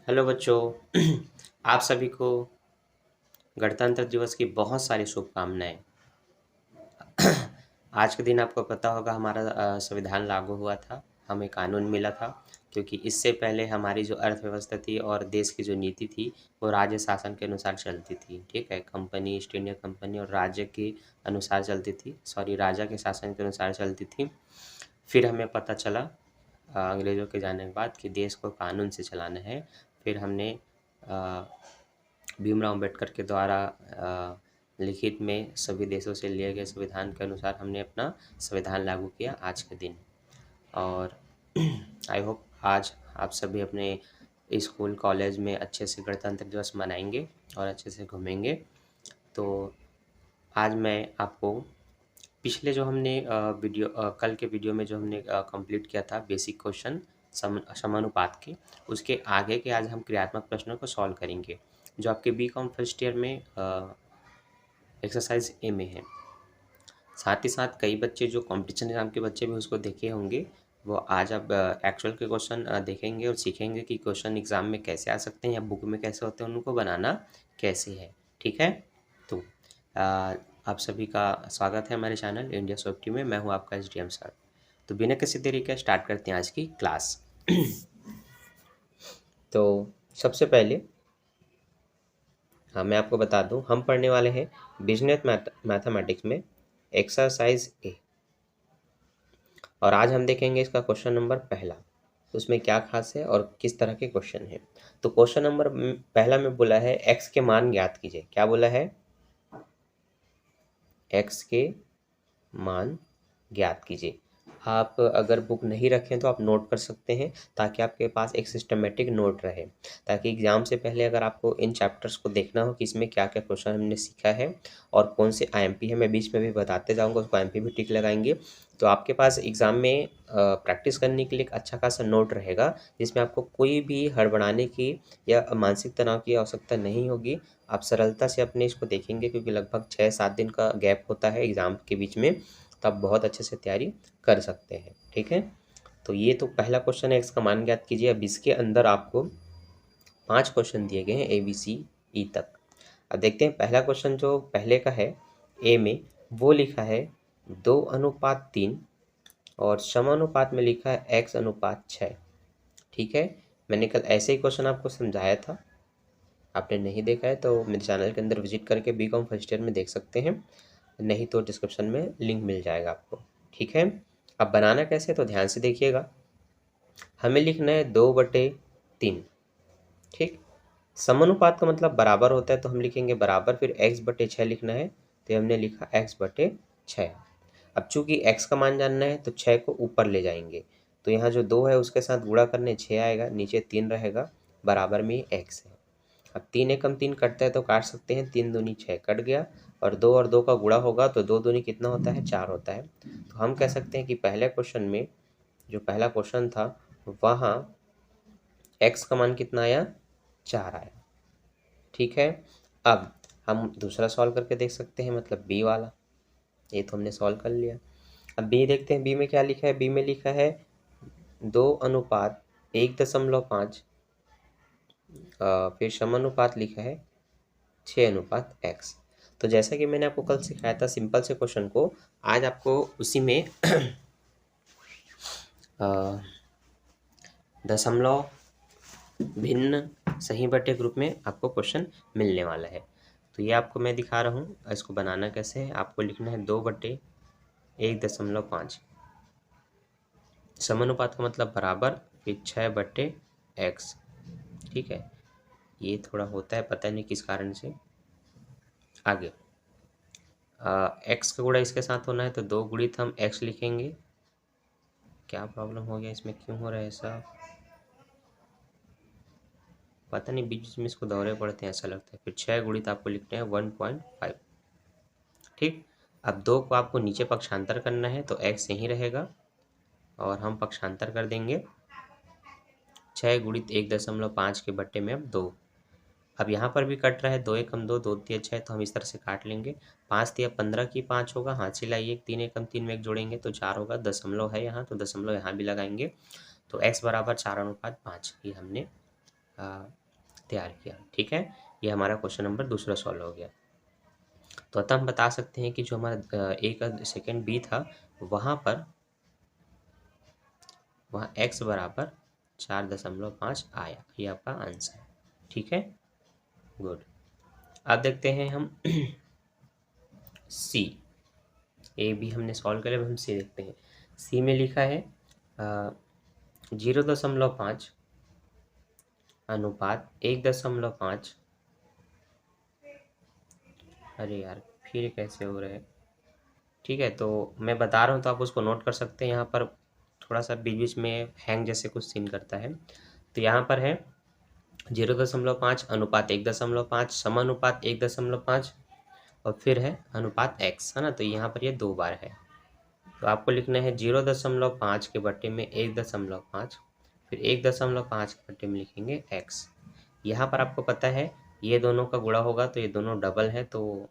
Hello बच्चों। आप सभी को गणतंत्र दिवस की बहुत सारी शुभकामनाएं। आज के दिन आपको पता होगा हमारा संविधान लागू हुआ था, हमें कानून मिला था, क्योंकि इससे पहले हमारी जो अर्थव्यवस्था थी और देश की जो नीति थी वो राज्य शासन के अनुसार चलती थी। ठीक है, कंपनी, ईस्ट इंडिया कंपनी और राज्य के अनुसार चलती थी, सॉरी राजा के शासन के अनुसार चलती थी। फिर हमें पता चला अंग्रेज़ों के जाने के बाद कि देश को कानून से चलाना है। फिर हमने भीमराव अम्बेडकर के द्वारा लिखित में सभी देशों से लिए गए संविधान के अनुसार हमने अपना संविधान लागू किया आज के दिन। और आई होप आज आप सभी अपने स्कूल कॉलेज में अच्छे से गणतंत्र दिवस मनाएंगे और अच्छे से घूमेंगे। तो आज मैं आपको पिछले जो हमने कल के वीडियो में जो हमने कंप्लीट किया था बेसिक क्वेश्चन समानुपात के, उसके आगे के आज हम क्रियात्मक प्रश्नों को सॉल्व करेंगे जो आपके बी.कॉम फर्स्ट ईयर में एक्सरसाइज ए में है। साथ ही साथ कई बच्चे जो कंपटीशन एग्जाम के बच्चे भी उसको देखे होंगे, वो आज अब एक्चुअल के क्वेश्चन देखेंगे और सीखेंगे कि क्वेश्चन एग्जाम में कैसे आ सकते हैं या बुक में कैसे होते हैं, उनको बनाना कैसे है। ठीक है, तो आप सभी का स्वागत है हमारे चैनल इंडिया सॉफ्टी में। मैं हूं आपका एसडीएम सर। तो बिना किसी देरी के स्टार्ट करते हैं आज की क्लास। तो सबसे पहले मैं आपको बता दूं, हम पढ़ने वाले हैं बिजनेस मैथमेटिक्स में एक्सरसाइज ए, और आज हम देखेंगे इसका क्वेश्चन नंबर पहला, उसमें क्या खास है और किस तरह के क्वेश्चन है। तो क्वेश्चन नंबर पहला में बोला है एक्स के मान ज्ञात कीजिए। क्या बोला है? एक्स के मान ज्ञात कीजिए। आप अगर बुक नहीं रखें तो आप नोट कर सकते हैं, ताकि आपके पास एक सिस्टमेटिक नोट रहे, ताकि एग्ज़ाम से पहले अगर आपको इन चैप्टर्स को देखना हो कि इसमें क्या क्या क्वेश्चन हमने सीखा है और कौन से आईएमपी है, मैं बीच में भी बताते जाऊंगा, उसको आईएमपी भी टिक लगाएंगे, तो आपके पास एग्ज़ाम में प्रैक्टिस करने के लिए एक अच्छा खासा नोट रहेगा, जिसमें आपको कोई भी हड़बड़ाने की या मानसिक तनाव की आवश्यकता नहीं होगी। आप सरलता से अपने इसको देखेंगे, क्योंकि लगभग 6-7 दिन का गैप होता है एग्ज़ाम के बीच में, तो आप बहुत अच्छे से तैयारी कर सकते हैं। ठीक है, तो ये तो पहला क्वेश्चन है, एक्स का मान ज्ञात कीजिए। अब इसके अंदर आपको 5 क्वेश्चन दिए गए हैं ए बी सी ई तक। अब देखते हैं पहला क्वेश्चन जो पहले का है ए में, वो लिखा है 2:3 और समानुपात में लिखा है x/6। ठीक है, मैंने कल ऐसे ही क्वेश्चन आपको समझाया था, आपने नहीं देखा है तो मेरे चैनल के अंदर विजिट करके बी.कॉम फर्स्ट ईयर में देख सकते हैं, नहीं तो डिस्क्रिप्शन में लिंक मिल जाएगा आपको। ठीक है, अब बनाना कैसे तो ध्यान से देखिएगा। हमें लिखना है 2/3। ठीक, समानुपात का मतलब बराबर होता है, तो हम लिखेंगे बराबर, फिर x/6 लिखना है, तो हमने लिखा x/6। अब चूंकि x का मान जानना है तो 6 को ऊपर ले जाएंगे, तो यहाँ जो 2 है उसके साथ गुणा करने 6 आएगा, नीचे 3 रहेगा, बराबर में x है। अब 3 एकम 3 कटता है तो काट सकते हैं, 3 दूनी 6 कट गया, और 2 का गुणा होगा तो 2 दूनी कितना होता है? 4 होता है। तो हम कह सकते हैं कि पहले क्वेश्चन में, जो पहला क्वेश्चन था, वहाँ x का मान कितना आया? 4 आया। ठीक है, अब हम दूसरा सॉल्व करके देख सकते हैं, मतलब बी वाला। ये तो हमने सॉल्व कर लिया। अब बी देखते हैं, बी में क्या लिखा है? बी में लिखा है 2:1.5, फिर समानुपात लिखा है 6:x। तो जैसा कि मैंने आपको कल सिखाया था सिंपल से क्वेश्चन को, आज आपको उसी में दशमलव भिन्न सही बटे ग्रुप में आपको क्वेश्चन मिलने वाला है। तो ये आपको मैं दिखा रहा हूँ, इसको बनाना कैसे है। आपको लिखना है 2/1.5, समानुपात का मतलब बराबर, फिर 6/x। ठीक है, ये थोड़ा होता है, पता नहीं किस कारण से। आगे एक्स का गुणा इसके साथ होना है, तो 2 गुणित हम एक्स लिखेंगे। क्या प्रॉब्लम हो गया इसमें, क्यों हो रहा है ऐसा, पता नहीं, बीच में इसको दौरे पड़ते हैं ऐसा लगता है। फिर 6 गुणित आपको लिखते हैं 1.5। ठीक, अब 2 को आपको नीचे पक्षांतर करना है, तो एक्स यहीं रहेगा और हम पक्षांतर कर देंगे। 6 गुणित 1.5 के बट्टे में अब 2। अब यहाँ पर भी कट रहा है, 2 एकम 2, 2 तिया 6, तो हम इस तरह से काट लेंगे। 5 तिया 15 की 5 होगा, हाथ से लाइए, 3 एकम 3 में 1 जोड़ेंगे तो 4 होगा, दशमलव है यहाँ तो दशमलव यहाँ भी लगाएंगे, तो x बराबर 4:5 ये हमने तैयार किया। ठीक है, ये हमारा क्वेश्चन नंबर दूसरा सॉल्व हो गया। तो अतः हम बता सकते हैं कि जो हमारा एक सेकेंड बी था वहाँ पर वहाँ x बराबर 4.5 आया। ये आपका आंसर है। ठीक है, गुड। अब देखते हैं हम सी। ए बी हमने सॉल्व कर लिया, अब हम सी देखते हैं। सी में लिखा है 0.5 अनुपात 1.5। अरे यार, फिर कैसे हो रहा है? ठीक है, तो मैं बता रहा हूँ तो आप उसको नोट कर सकते हैं। यहाँ पर थोड़ा सा बीच बीच में हैंग जैसे कुछ सीन करता है। तो यहाँ पर है 0.5 अनुपात 1.5 समानुपात 1.5 और फिर है अनुपात x, है ना। तो यहाँ पर ये 2 बार है। तो आपको लिखना है 0.5 के बट्टे में 1.5, फिर 1.5 के बट्टे में लिखेंगे x। यहाँ पर आपको पता है ये दोनों का गुणा होगा तो ये दोनों डबल है, तो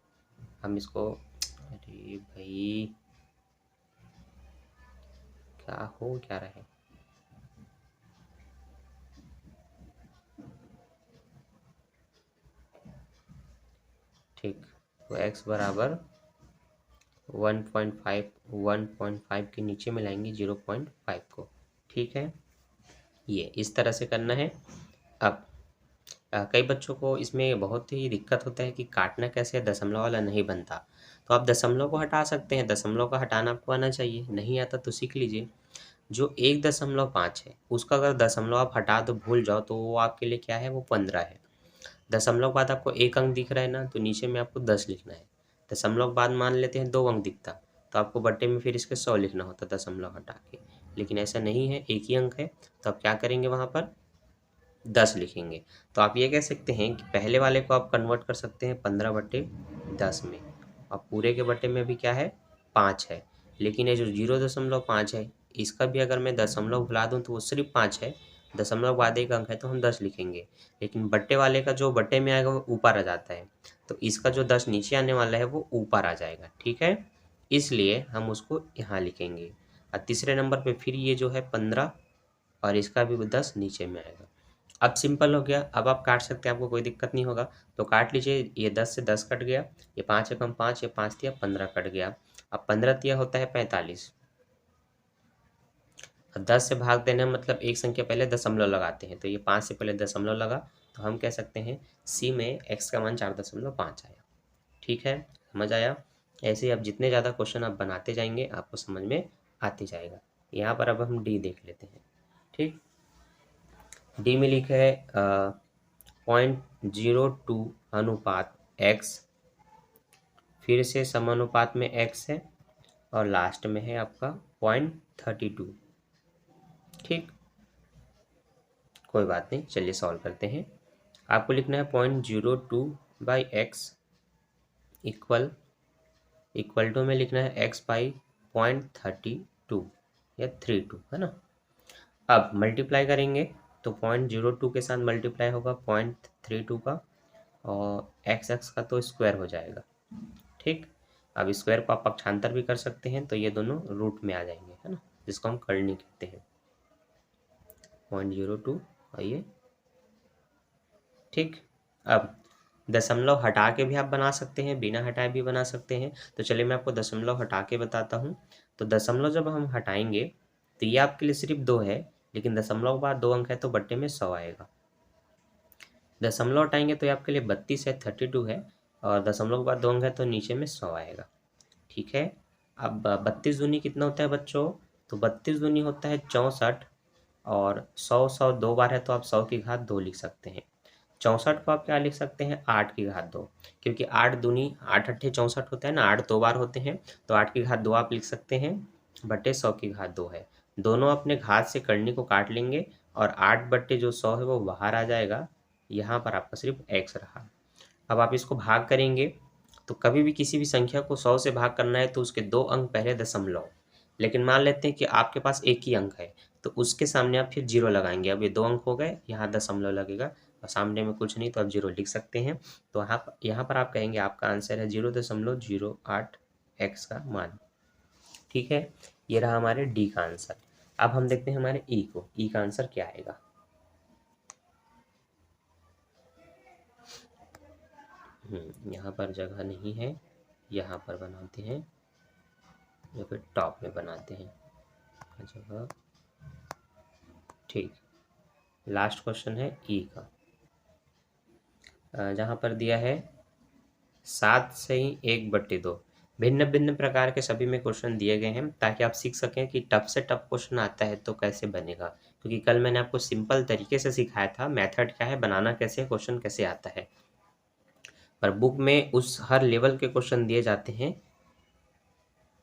हम इसको, अरे भाई क्या हो क्या रहा है? ठीक, तो x बराबर 1.5 के नीचे मिलाएंगे 0.5 को। ठीक है, ये इस तरह से करना है। अब कई बच्चों को इसमें बहुत ही दिक्कत होता है कि काटना कैसे है, दशमलव वाला नहीं बनता। तो आप दशमलव को हटा सकते हैं, दशमलव का हटाना आपको आना चाहिए, नहीं आता तो सीख लीजिए। जो 1.5 है उसका अगर दशमलव आप हटा दो, भूल जाओ, तो वो आपके लिए क्या है, वो 15 है। दशमलव के बाद आपको एक अंक दिख रहा है ना, तो नीचे में आपको 10 लिखना है। दशमलव के बाद मान लेते हैं 2 अंक दिखता, तो आपको बट्टे में फिर इसके 100 लिखना होता दशमलव हटा के। लेकिन ऐसा नहीं है, एक ही अंक है, तो आप क्या करेंगे, वहाँ पर 10 लिखेंगे। तो आप ये कह सकते हैं कि पहले वाले को आप कन्वर्ट कर सकते हैं 15/10 में, और पूरे के बट्टे में भी क्या है, 5 है। लेकिन ये जो 0.5 है इसका भी अगर मैं दशमलव भुला दूँ तो वो सिर्फ 5 है, दशमलव बाद एक अंक है तो हम 10 लिखेंगे। लेकिन बट्टे वाले का जो बट्टे में आएगा वो ऊपर आ जाता है, तो इसका जो 10 नीचे आने वाला है वो ऊपर आ जाएगा। ठीक है, इसलिए हम उसको यहाँ लिखेंगे। और तीसरे नंबर पे फिर ये जो है 15 और इसका भी 10 नीचे में आएगा। अब सिंपल हो गया, अब आप काट सकते हैं, आपको कोई दिक्कत नहीं होगा। तो काट लीजिए, ये 10 से 10 कट गया, ये 5 एकम 5, ये 5 तिया 15 कट गया। अब 15 तिया होता है 45। 10 से भाग देना मतलब एक संख्या पहले दशमलव लगाते हैं, तो ये 5 से पहले दशमलव लगा, तो हम कह सकते हैं सी में x का मान 4.5 आया। ठीक है, समझ आया? ऐसे ही अब जितने ज़्यादा क्वेश्चन आप बनाते जाएंगे आपको समझ में आते जाएगा। यहाँ पर अब हम डी देख लेते हैं। ठीक, डी में लिखा है 0.02 अनुपात x, फिर से समानुपात में x है, और लास्ट में है आपका 0.32। ठीक, कोई बात नहीं, चलिए सॉल्व करते हैं। आपको लिखना है 0.02/x इक्वल टू में लिखना है x/0.32 या 32, है ना। अब मल्टीप्लाई करेंगे तो 0.02 के साथ मल्टीप्लाई होगा 0.32 का, और x का तो स्क्वायर हो जाएगा। ठीक, अब स्क्वायर को आप पक्षांतर भी कर सकते हैं, तो ये दोनों रूट में आ जाएंगे, है ना, जिसको हम करनी कहते हैं। 0.02 आइए। ठीक, अब दशमलव हटा के भी आप बना सकते हैं, बिना हटाए भी बना सकते हैं। तो चलिए मैं आपको दशमलव हटा के बताता हूँ। तो दशमलव जब हम हटाएंगे तो ये आपके लिए सिर्फ 2 है, लेकिन दशमलव के बाद 2 अंक है तो बट्टे में 100 आएगा। दशमलव हटाएंगे तो ये आपके लिए 32 है, 32 है, और दशमलव के बाद 2 अंक है तो नीचे में 100 आएगा। ठीक है, अब 32 दूनी कितना होता है बच्चों? तो 32 दूनी होता है 64, और 100 2 बार है तो आप 100 की घात 2 लिख सकते हैं। 64 को आप क्या लिख सकते हैं, 8 की घात 2, क्योंकि 8 दूनी 8 अट्ठे 64 होता है ना, 8 2 बार होते हैं, तो 8 की घात 2 आप लिख सकते हैं, बट्टे 100 की घात 2 है। दोनों अपने घात से करनी को काट लेंगे, और 8 बट्टे जो 100 है वो बाहर आ जाएगा। यहाँ पर आपका सिर्फ x रहा। अब आप इसको भाग करेंगे, तो कभी भी किसी भी संख्या को 100 से भाग करना है तो उसके 2 अंक पहले दशमलव। लेकिन मान लेते हैं कि आपके पास एक ही अंक है, तो उसके सामने आप फिर 0 लगाएंगे। अब ये 2 अंक हो गए, यहाँ दशमलव लगेगा, और सामने में कुछ नहीं तो आप 0 लिख सकते हैं। तो यहाँ पर आप कहेंगे आपका आंसर है 0.08 x का मान। ठीक है, ये रहा हमारे डी का आंसर। अब हम देखते हैं हमारे ई को, ई का आंसर क्या आएगा। यहाँ पर जगह नहीं है, यहाँ पर बनाते हैं या फिर टॉप में बनाते हैं जगह। ठीक, लास्ट क्वेश्चन है ई का, जहाँ पर दिया है 7 से ही 1/2। भिन्न भिन्न प्रकार के सभी में क्वेश्चन दिए गए हैं ताकि आप सीख सकें कि टफ से टफ क्वेश्चन आता है तो कैसे बनेगा, क्योंकि कल मैंने आपको सिंपल तरीके से सिखाया था मेथड क्या है, बनाना कैसे है, क्वेश्चन कैसे आता है। पर बुक में उस हर लेवल के क्वेश्चन दिए जाते हैं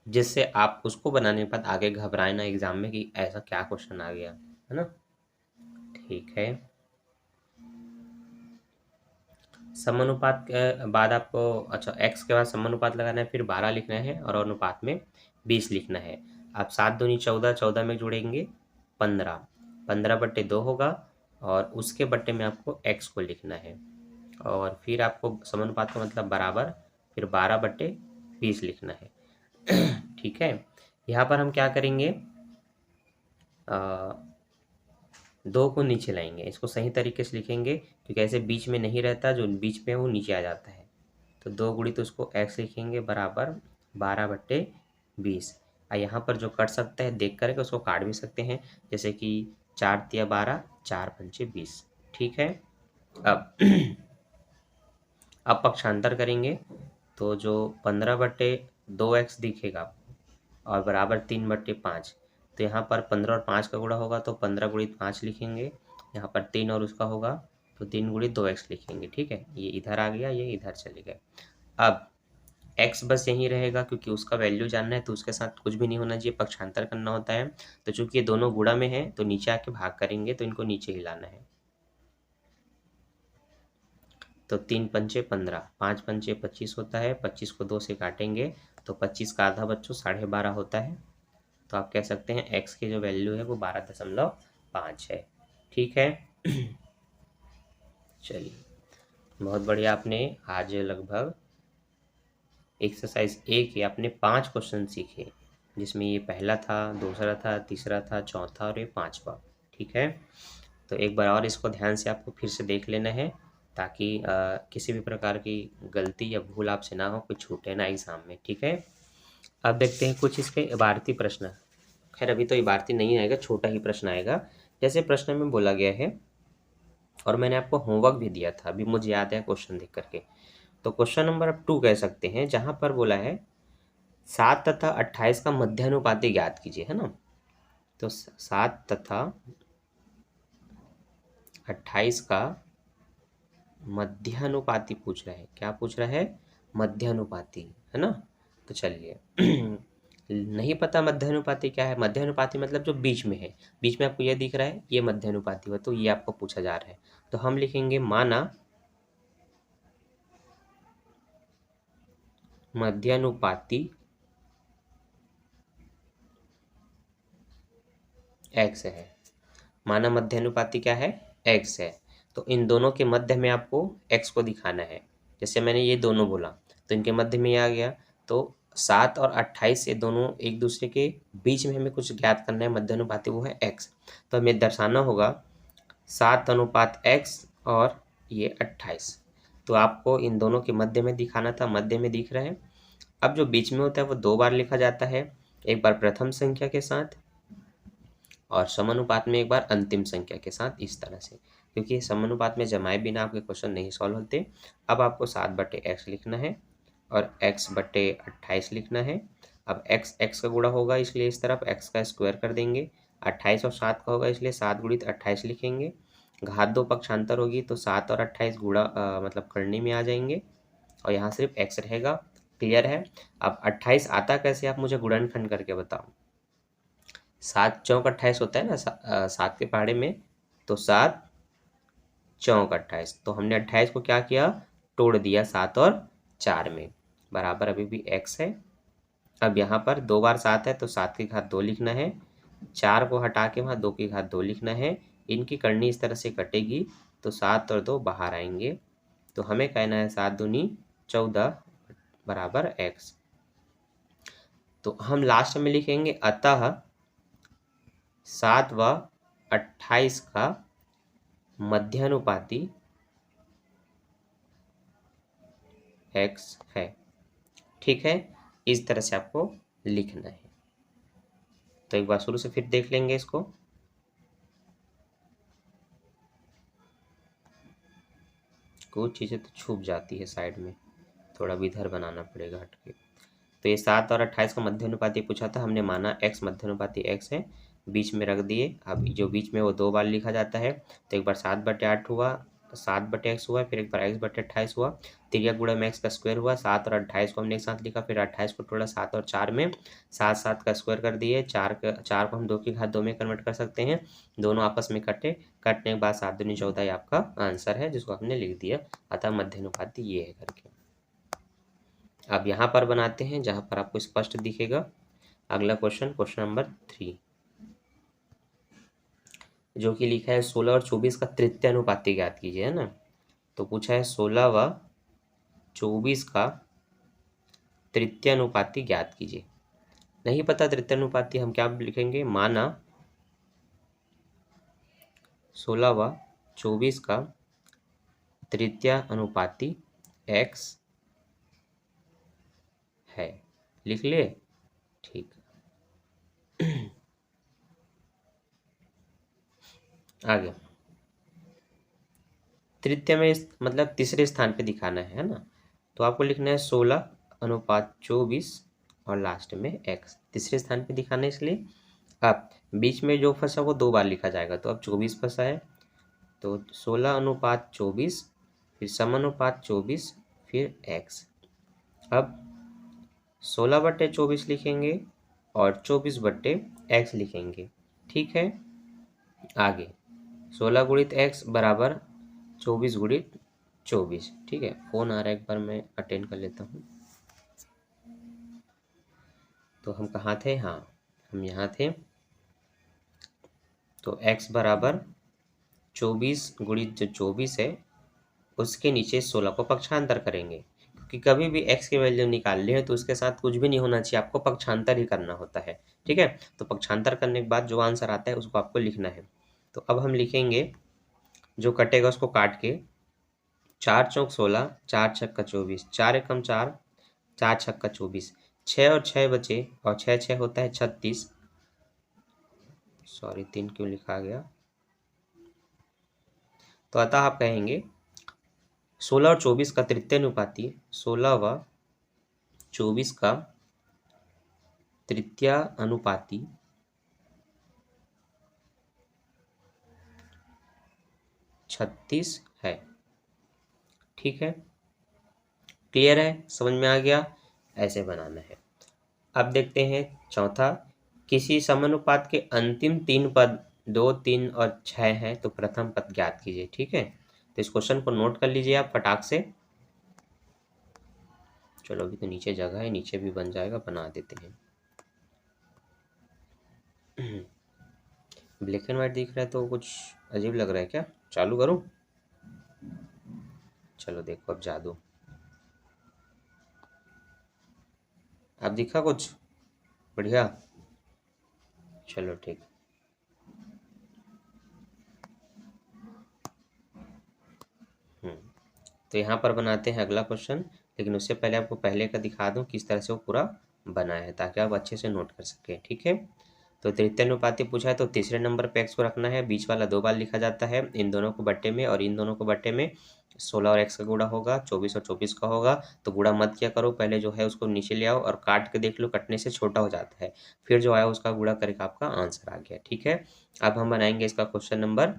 जिससे आप उसको बनाने के बाद आगे घबराए ना एग्जाम में कि ऐसा क्या क्वेश्चन आ गया, है ना। ठीक है, समानुपात के बाद आपको, अच्छा x के बाद समानुपात लगाना है, फिर 12 लिखना है और अनुपात में 20 लिखना है। आप 7 दूनी 14, 14 में जुड़ेंगे 15, 15/2 होगा और उसके बट्टे में आपको x को लिखना है और फिर आपको समानुपात का मतलब बराबर, फिर 12/20 लिखना है। ठीक है, यहाँ पर हम क्या करेंगे, 2 को नीचे लाएंगे, इसको सही तरीके से लिखेंगे क्योंकि ऐसे बीच में नहीं रहता, जो बीच में है वो नीचे आ जाता है। तो 2 गुणित तो उसको x लिखेंगे बराबर 12/20। यहाँ पर जो कट सकता है देख करके उसको काट भी सकते हैं, जैसे कि 4 तिया 12, 4 पंचे 20। ठीक है, अब अब पक्षांतर करेंगे तो जो 15/2x दिखेगा और बराबर 3/5, तो यहाँ पर 15 और 5 का गुणा होगा तो 15 गुणित 5 लिखेंगे, यहाँ पर 3 और उसका होगा तो 3 गुणित 2x लिखेंगे। ठीक है, ये इधर आ गया, ये इधर चले गए। अब x बस यहीं रहेगा क्योंकि उसका वैल्यू जानना है तो उसके साथ कुछ भी नहीं होना चाहिए, पक्षांतर करना होता है। तो चूंकि ये दोनों गुणा में है तो नीचे आके भाग करेंगे तो इनको नीचे ही लाना है। तो 3 पंचे 15, 5 पंचे 25 होता है, 25 को 2 से काटेंगे तो 25 का आधा बच्चों 12.5 होता है। तो आप कह सकते हैं x की जो वैल्यू है वो 12.5 है। ठीक है, चलिए बहुत बढ़िया, आपने आज लगभग एक्सरसाइज 1 के आपने 5 क्वेश्चन सीखे, जिसमें ये पहला था, दूसरा था, तीसरा था, चौथा और ये 5वां। ठीक है, तो एक बार और इसको ध्यान से आपको फिर से देख लेना है ताकि किसी भी प्रकार की गलती या भूल आपसे ना हो, कुछ छूटे ना एग्जाम में। ठीक है, अब देखते हैं कुछ इसके इबारती प्रश्न। खैर अभी तो इबारती नहीं आएगा, छोटा ही प्रश्न आएगा। जैसे प्रश्न में बोला गया है और मैंने आपको होमवर्क भी दिया था, अभी मुझे याद है क्वेश्चन देख करके। तो क्वेश्चन नंबर आप 2 कह सकते हैं, जहां पर बोला है 7 तथा 28 का मध्यानुपाती ज्ञात कीजिए, है ना। तो 7 तथा 28 का मध्यानुपाती पूछ रहा है, क्या पूछ रहा है, मध्यानुपाती, है ना। तो चलिए नहीं पता मध्यानुपाती क्या है, मध्यानुपाती मतलब जो बीच में है, बीच में आपको ये दिख रहा है ये मध्यानुपाती हुआ, तो ये आपको पूछा जा रहा है। तो हम लिखेंगे माना मध्यानुपाती x है, माना मध्यानुपाती क्या है, x है। तो इन दोनों के मध्य में आपको x को दिखाना है। जैसे मैंने ये दोनों बोला तो इनके मध्य में ये आ गया, तो 7 और 28 ये दोनों एक दूसरे के बीच में हमें कुछ ज्ञात करना है, मध्यानुपाती वो है x। तो हमें दर्शाना होगा 7:x और ये 28। तो आपको इन दोनों के मध्य में दिखाना था, मध्य में दिख रहा है। अब जो बीच में होता है वो 2 बार लिखा जाता है, एक बार प्रथम संख्या के साथ और समानुपात में एक बार अंतिम संख्या के साथ, इस तरह से, क्योंकि समानुपात में जमाए बिना आपके क्वेश्चन नहीं सॉल्व होते। अब आपको 7/x लिखना है और x/28 लिखना है। अब x का गुणा होगा इसलिए इस तरफ x का स्क्वायर कर देंगे, 28 और 7 का होगा इसलिए 7 गुणित 28 लिखेंगे। घात 2 पक्षांतर होगी तो 7 और 28 गुणा मतलब करने में आ जाएंगे और यहाँ सिर्फ x रहेगा। क्लियर है। अब 28 आता कैसे, आप मुझे गुणनखंड करके बताओ। 7 चौक 28 होता है ना, 7 के पहाड़े में, तो 7 चौक 28, तो हमने 28 को क्या किया, तोड़ दिया 7 और 4 में, बराबर अभी भी x है। अब यहाँ पर 2 बार 7 है तो 7 की घात 2 लिखना है, 4 को हटा के वहाँ 2 की घात 2 लिखना है। इनकी करनी इस तरह से कटेगी तो 7 और 2 बाहर आएंगे, तो हमें कहना है 7 दूनी 14 बराबर x। तो हम लास्ट में लिखेंगे अतः 7 व 28 का मध्यानुपाती x है। ठीक है, इस तरह से आपको लिखना है। तो एक बार शुरू से फिर देख लेंगे इसको। कुछ चीज़ें तो छुप जाती है साइड में, थोड़ा भी इधर बनाना पड़ेगा हट के। तो ये 7 और 28 का मध्य अनुपाती पूछा था, हमने माना x मध्य अनुपाती x है, बीच में रख दिए। अब जो बीच में वो 2 बार लिखा जाता है, तो एक बार 7/8 हुआ, 7/x हुआ, फिर एक बार x/28 हुआ, तिर्यक गुणा में x का स्क्वायर हुआ। 7 और 28 को हमने एक साथ लिखा, फिर 28 को तोड़ा 7 और 4 में, 7 7 का स्क्वायर कर दिए। 4 को हम 2 की घात 2 में कन्वर्ट कर सकते हैं, दोनों आपस में कटे, कटने के बाद 7 दूनी 14 ये आपका आंसर है, जिसको हमने लिख दिया। अतः मध्य अनुपाती ये है करके। अब यहाँ पर बनाते हैं जहाँ पर आपको स्पष्ट दिखेगा। अगला क्वेश्चन, क्वेश्चन नंबर 3, जो कि लिखा है 16 और 24 का तृतीय अनुपाती ज्ञात कीजिए, है ना। तो पूछा है 16 व 24 का तृतीय अनुपाती ज्ञात कीजिए। नहीं पता तृतीय अनुपाती, हम क्या लिखेंगे, माना 16 व 24 का तृतीय अनुपाती x है। लिख लिए, ठीक। आगे तृतीय में मतलब तीसरे स्थान पे दिखाना है ना। तो आपको लिखना है 16/24 और लास्ट में x तीसरे स्थान पे दिखाना है, इसलिए अब बीच में जो फंसा वो 2 बार लिखा जाएगा। तो अब 24 फंसा है, तो 16/24, फिर समानुपात 24, फिर x। अब 16/24 लिखेंगे और 24/x लिखेंगे। ठीक है, आगे 16 गुणित x बराबर 24 गुणित 24। ठीक है, फ़ोन आ रहा है, एक बार मैं अटेंड कर लेता हूँ। तो हम कहाँ थे, हाँ हम यहाँ थे। तो x बराबर 24 गुणित जो 24 है उसके नीचे 16 को पक्षांतर करेंगे, क्योंकि कभी भी x की वैल्यू निकाल ली है तो उसके साथ कुछ भी नहीं होना चाहिए, आपको पक्षांतर ही करना होता है। ठीक है, तो पक्षांतर करने के बाद जो आंसर आता है उसको आपको लिखना है। तो अब हम लिखेंगे, जो कटेगा उसको काट के, 4 चौक 16, 4 छक्का 24, 4 एकम 4, 4 छक्का 24, 6 और 6 बचे, और 6 6 होता है 36। सॉरी 3 क्यों लिखा गया। तो अतः आप कहेंगे 16 और 24 का तृतीय अनुपाती, 16 व 24 का तृतीय अनुपाती 36 है। ठीक है, क्लियर है, समझ में आ गया, ऐसे बनाना है। अब देखते हैं चौथा, किसी समानुपात के अंतिम 3 पद 2, 3 और 6 हैं, तो प्रथम पद ज्ञात कीजिए। ठीक है, तो इस क्वेश्चन को नोट कर लीजिए आप फटाक से। चलो अभी तो नीचे जगह है, नीचे भी बन जाएगा, बना देते हैं। ब्लैक एंड व्हाइट दिख रहा है तो कुछ अजीब लग रहा है क्या, चालू करूं। चलो देखो अब जादू, अब दिखा कुछ बढ़िया। चलो ठीक, तो यहाँ पर बनाते हैं अगला क्वेश्चन, लेकिन उससे पहले आपको पहले का दिखा दूँ किस तरह से वो पूरा बना है, ताकि आप अच्छे से नोट कर सकें। ठीक है, तो तृतीय अनुपाती पूछा है, तो तीसरे नंबर पे x को रखना है, बीच वाला 2 बार लिखा जाता है, इन दोनों को बट्टे में और इन दोनों को बट्टे में। 16 और x का गुणा होगा, 24 और 24 का होगा। तो गुणा मत किया करो, पहले जो है उसको नीचे ले आओ और काट के देख लो, कटने से छोटा हो जाता है, फिर जो आया उसका गुणा करके आपका आंसर आ गया। ठीक है, अब हम बनाएंगे इसका क्वेश्चन नंबर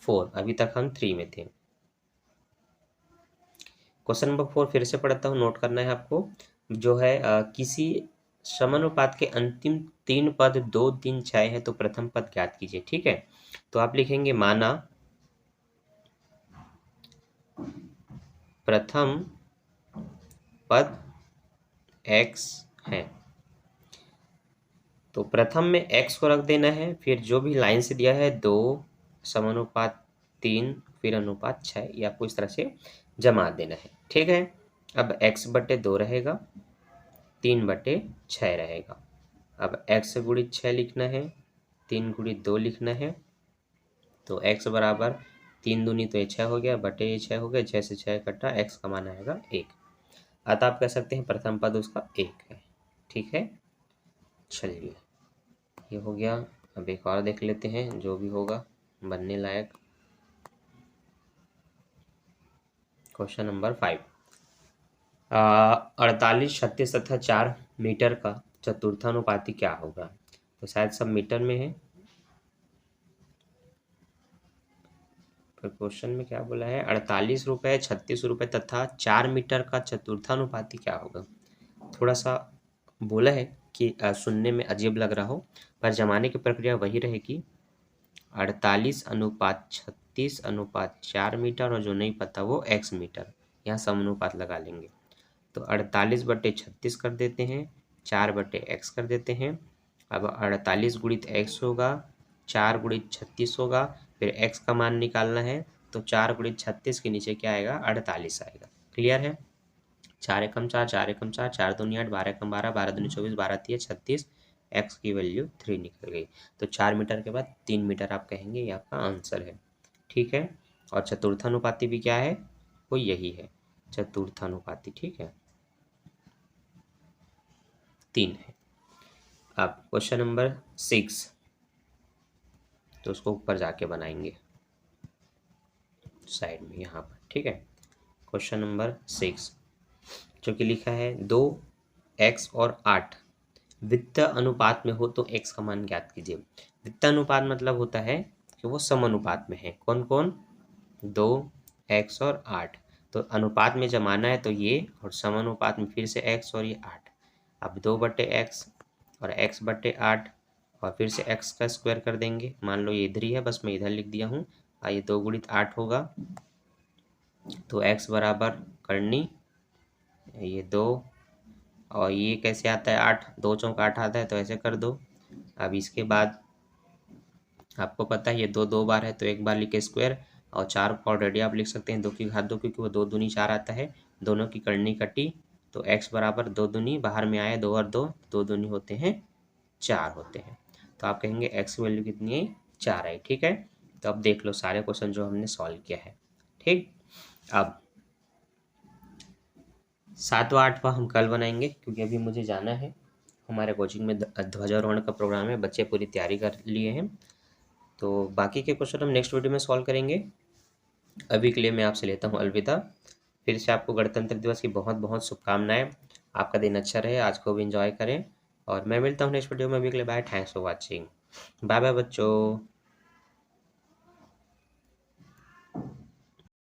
4, अभी तक हम 3 में थे। क्वेश्चन नंबर 4 फिर से पढ़ता हूँ, नोट करना है आपको। जो है किसी समानुपात के अंतिम 3 पद 2, 3, 6 है, तो प्रथम पद ज्ञात कीजिए। ठीक है, तो आप लिखेंगे, माना प्रथम पद x है। तो प्रथम में x को रख देना है, फिर जो भी लाइन से दिया है 2 समानुपात 3 फिर अनुपात 6, ये आपको इस तरह से जमा देना है। ठीक है, अब x/2 रहेगा, 3/6 रहेगा। अब x गुणित 6 लिखना है, 3 गुणित 2 लिखना है, तो x बराबर 3 दूनी तो ये 6 हो गया, बटे ये 6 हो गया, 6 से 6 कटा, x का मान आएगा 1। अतः आप कह सकते हैं प्रथम पद उसका 1 है। ठीक है, चलिए ये हो गया। अब एक और देख लेते हैं जो भी होगा बनने लायक। क्वेश्चन नंबर 5, 48, 36 तथा 4 मीटर का चतुर्थानुपाती क्या होगा? तो शायद सब मीटर में है, पर क्वेश्चन में क्या बोला है? 48 रुपये, 36 रुपये तथा 4 मीटर का चतुर्थानुपाती क्या होगा? थोड़ा सा बोला है कि सुनने में अजीब लग रहा हो, पर जमाने की प्रक्रिया वही रहेगी। 48 अनुपात 36 अनुपात 4 मीटर, और जो नहीं पता वो x मीटर, यहाँ समानुपात लगा लेंगे। तो 48 बटे 36 कर देते हैं, 4 बटे x कर देते हैं। अब 48 गुणित x होगा, 4 गुणित 36 होगा, फिर x का मान निकालना है, तो 4 गुणित 36 के नीचे क्या आएगा? 48 आएगा। क्लियर है? 4 एकम 4, 4 एकम 4, 4 दूनी 8, 12 एकम 12, 12 दूनी 24, 12 तिया 36, x की वैल्यू 3 निकल गई। तो 4 मीटर के बाद 3 मीटर आप कहेंगे, ये आपका आंसर है। ठीक है, और चतुर्थानुपाती भी क्या है? वो यही है, चतुर्थानुपाती। ठीक है, 3 है। अब क्वेश्चन नंबर 6, तो उसको ऊपर जाके बनाएंगे साइड में यहाँ पर। ठीक है, क्वेश्चन नंबर 6 जो कि लिखा है 2x और 8 वित्त अनुपात में हो तो x का मान ज्ञात कीजिए। वित्त अनुपात मतलब होता है कि वो समानुपात में है। कौन कौन? 2x और 8। तो अनुपात में जमाना है तो ये, और समानुपात में फिर से x और ये 8। अब 2 बटे x और x बटे 8, और फिर से x का स्क्वायर कर देंगे। मान लो ये इधर ही है, बस मैं इधर लिख दिया हूँ। ये 2 गुणित 8 होगा, तो x बराबर करनी ये 2, और ये कैसे आता है? 8, 2 चौक 8 आता है, तो ऐसे कर दो। अब इसके बाद आपको पता है ये 2 2 बार है, तो एक बार लिखे स्क्वायर, और 4 को ऑलरेडी आप लिख सकते हैं 2 की घात 2, क्योंकि वो 2 दूनी 4 आता है। दोनों की करनी कटी, तो x बराबर 2 दूनी बाहर में आए 2 और 2, 2 दूनी होते हैं 4 होते हैं। तो आप कहेंगे x की वैल्यू कितनी है? 4 है। ठीक है, तो अब देख लो सारे क्वेश्चन जो हमने सॉल्व किया है। ठीक, अब 7वां 8वां हम कल बनाएंगे, क्योंकि अभी मुझे जाना है। हमारे कोचिंग में ध्वजारोहण का प्रोग्राम है, बच्चे पूरी तैयारी कर लिए हैं। तो बाकी के क्वेश्चन हम नेक्स्ट वीडियो में सॉल्व करेंगे। अभी के लिए मैं आपसे लेता हूँ अलविदा। फिर से आपको गणतंत्र दिवस की बहुत बहुत शुभकामनाएं। आपका दिन अच्छा रहे, आज को भी इंजॉय करें, और मैं मिलता हूँ नेक्स्ट वीडियो में। अभी के लिए bye, thanks for watching, bye bye बच्चों।